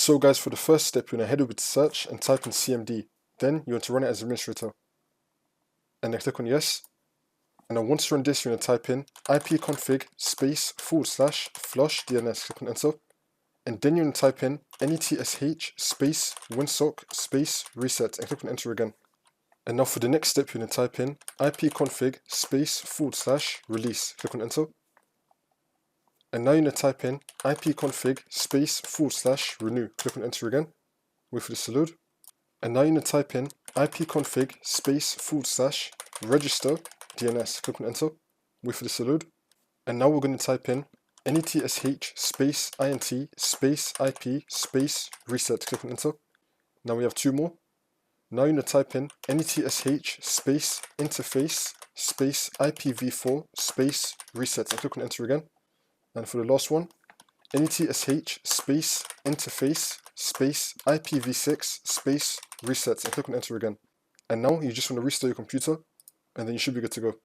So guys, for the first step, you're going to head over to search and type in CMD. Then you want to run it as administrator. And then click on yes. And then once you run this, you're going to type in ipconfig space /flush DNS. Click on enter. And then you're going to type in netsh space winsock space reset and click on enter again. And now for the next step, you're going to type in ipconfig space /release. Click on enter. And now you're going to type in ipconfig space /renew. Click on enter again. Wait for this to load. And now you're going to type in ipconfig space /register DNS. Click on enter. Wait for this to load. And now we're going to type in netsh space int space ip space reset. Click on enter. Now we have two more. Now you're going to type in netsh space interface space ipv4 space reset and click on enter again. And for the last one, netsh space interface space ipv6 space reset and click on enter again. And now you just want to restart your computer and then you should be good to go.